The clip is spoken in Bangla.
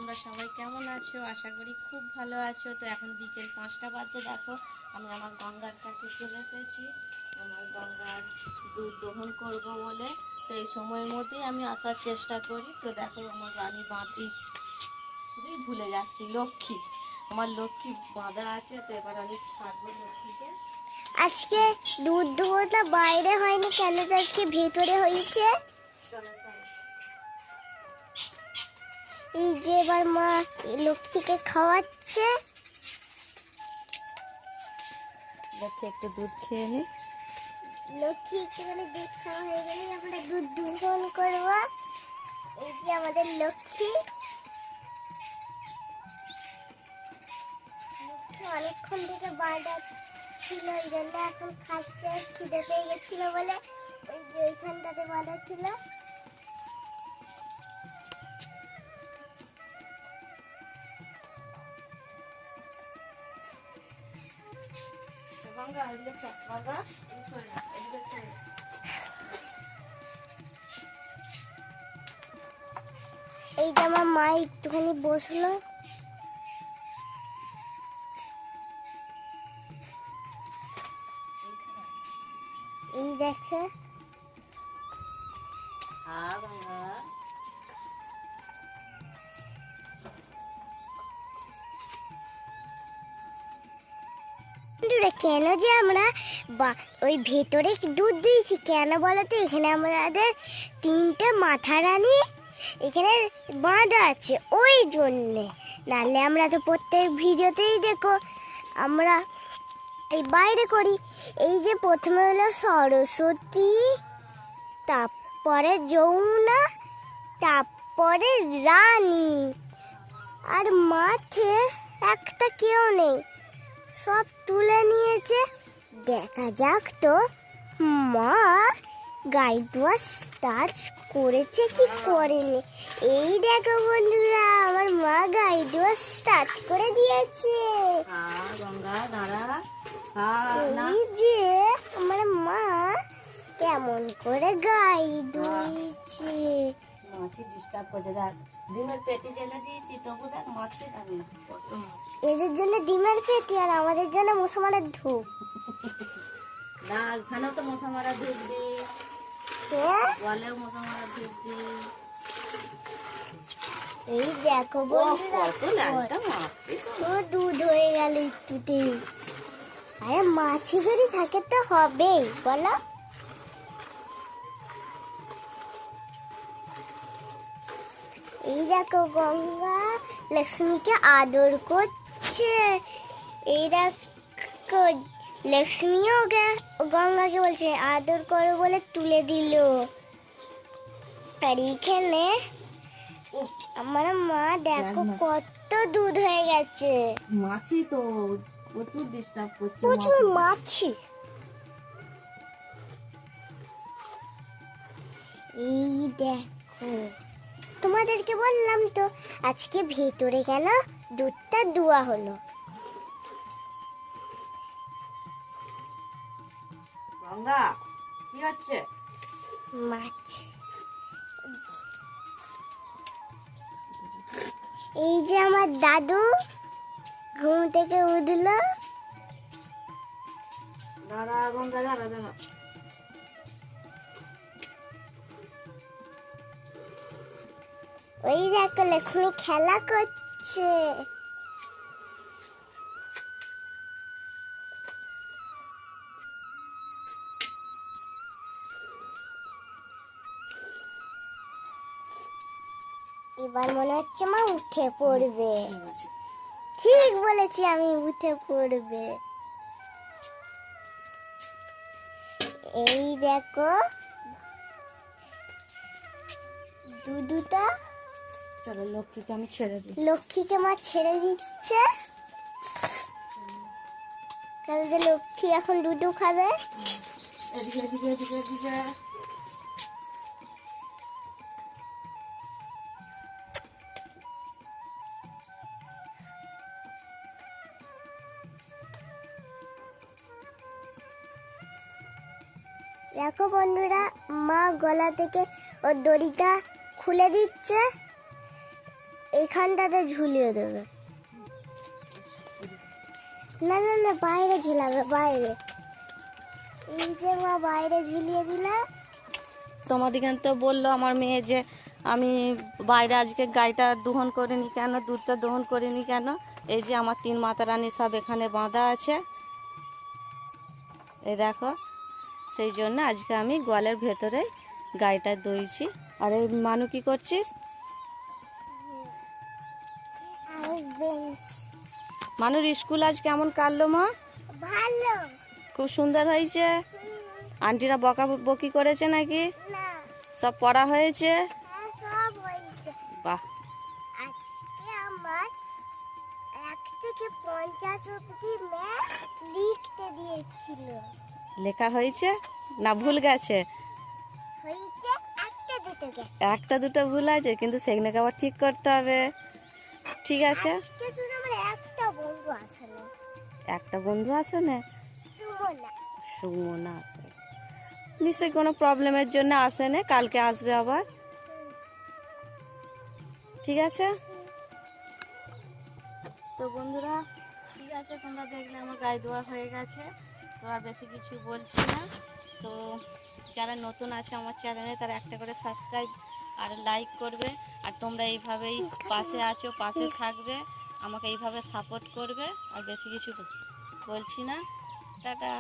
তোমরা সবাই কেমন আছো? আশা করি খুব ভালো আছো। তো এখন বিকেল 5টা বাজে। দেখো আমি আমার গঙ্গার কাছে চলে এসেছি আমার গঙ্গার দুধ দহন করব বলে। তো এই সময়ের মধ্যেই আমি আসার চেষ্টা করি। তো দেখো আমার রানী বাঁধি শুধুই ভুলে যাচ্ছি, লক্ষ্মী আমার লক্ষ্মী বাঁধা আছে। তো এবার আমি ছাড়বো লক্ষ্মীকে। আজকে দুধ দুহোটা বাইরে হয়নি কেন, তো আজকে ভেতরে হয়েছে। চলো চলো। এই যে এবার মা লক্ষ্মীকে খাওয়াচ্ছে। লক্ষ্মী একটু দুধ খেয়ে নি। লক্ষ্মী একটুখানি দুধ খাওয়া হয়ে গেলে আমরা দুধ দোহন করবো। এই যে আমাদের লক্ষ্মী লক্ষ্মী অনেকক্ষণ থেকে বাঁধা ছিল, ওই জন্য এখন খাচ্ছে। খিদে পেয়ে গেছিল বলে ওই যে ওইখানটাতে বাঁধা ছিল। গঙ্গা এদিকে গঙ্গা এদিকে। এই যে আমার মা একটুখানি বসলো। এই দেখে কেন যে আমরা ওই ভেতরে দুধ দিয়েছি কেন বলতো, এখানে আমাদের 3টে মাথা রানী এখানে বাঁধা আছে ওই জন্যে। নাহলে আমরা তো প্রত্যেক ভিডিওতেই দেখো আমরা এই বাইরে করি। এই যে প্রথমে হলো সরস্বতী, তারপরে যমুনা, তারপরে রানী, আর মাঠে একটা কেউ নেই, সব তুলে নিয়েছে। দেখা যাক তো মা গাইড ওয়াশ স্টার্ট করেছে কি করেনি। এই দেখো বন্ধুরা, আমার মা গাইড ওয়াশ স্টার্ট করে দিয়েছে। গঙ্গা দাঁড়া। এই যে আমার মা কেমন করে গাইড দিয়েছে। মাছি ডিস্টার্ব করছে। দেখ ডিমের পেটি জেলে দিয়েছি, তবু দেখ মাছি থাকে না। কত মাছি। এদের জন্য ডিমের পেটি আর আমাদের জন্য মশা মারার ধূপ। না এখানেও তো মশা মারা ধূপ দিই, ওয়ালেও মশা মারা ধূপ দিই। এই দেখো বন্ধুরা, কত ল্যাংটা মাছি। ও দুধ হয়ে গেল একটুতে। আরে মাছি যদি থাকে তো হবেই, বলো। এই দেখো গঙ্গা লক্ষ্মীকে আদর করছে। এই দেখো লক্ষ্মীও গঙ্গাকে বলছে আদর করো বলে তুলে দিল। আর এইখানে আমার মা দেখো কত দুধ হয়ে গেছে। মাছি তো প্রচুর ডিস্টার্ব করছে। প্রচুর মাছি। এই দেখো তোমাদেরকে বললাম তো আজকে ভেতরে কেন দুধটা দুয়া হলো। গঙ্গা কি হচ্ছে? মাছ। এই যে আমার দাদু ঘুম থেকে উঠলো। দাঁড়া গঙ্গা দাঁড়া দাঁড়া। ওই দেখো লক্ষ্মী খেলা করছে। এবার মনে হচ্ছে মা উঠে পড়বে। ঠিক বলেছি আমি, উঠে পড়বে। এই দেখো দুধটা। চলো লক্ষ্মীকে আমি ছেড়ে দিই। লক্ষ্মীকে মা ছেড়ে দিচ্ছে, কারণ যে লক্ষ্মী এখন দুধ খাবে। এদিকে এদিকে এদিকে এদিকে। দেখো বন্ধুরা, মা গলা থেকে ওর দড়িটা খুলে দিচ্ছে। এখানটাতে ঝুলিয়ে দেবে। না না না, বাইরে ঝুলাবে, বাইরে। এই যে মা বাইরে ঝুলিয়ে দিলে। তোমাদিকে তো বললো আমার মেয়ে যে আমি বাইরে আজকে গাইটা দহন করিনি কেন, দুধটা দহন করিনি কেন। এই যে আমার 3 মাতা রানী সব এখানে বাঁধা আছে, এই দেখো। সেই জন্য আজকে আমি গোয়ালের ভেতরে গাইটা দইছি। আর এই মানু কি করছিস? মানুর স্কুল আজ কেমন কাটলো মা? ভালো। খুব সুন্দর হয়েছে। আন্টিরা বকা বকি করেছে নাকি? না, সব পড়া হয়েছে? সব হয়েছে। বাহ। আজকে আমার 1 থেকে 50 অবধি ম্যাথ লিখতে দিয়েছিল। লেখা হয়েছে না ভুল গেছে? হয়েছে, একটা দুটো গেছে। একটা দুটো ভুল আছে, কিন্তু সেগুলোকে আবার ঠিক করতে হবে। ঠিক আছে। আজকে শুধু আমার একটা বন্ধু আসলো, একটা বন্ধু আছে না? সুমনা। সুমনা আছে, নিশ্চয়ই কোনো প্রবলেমের জন্য আসে না, কালকে আসবে আবার। ঠিক আছে তো বন্ধুরা, ঠিক আছে, তোমরা দেখলে আমার গায়ে দেওয়া হয়ে গেছে, তো আর বেশি কিছু বলছি না। তো যারা নতুন আছে আমার চ্যানেলে তারা একটা করে সাবস্ক্রাইব আর লাইক করবে। আর তোমরা এইভাবেই পাশে আছো, পাশে থাকবে, আমাকে এইভাবে সাপোর্ট করবে। আর বেশি কিছু বলছি না। টাটা।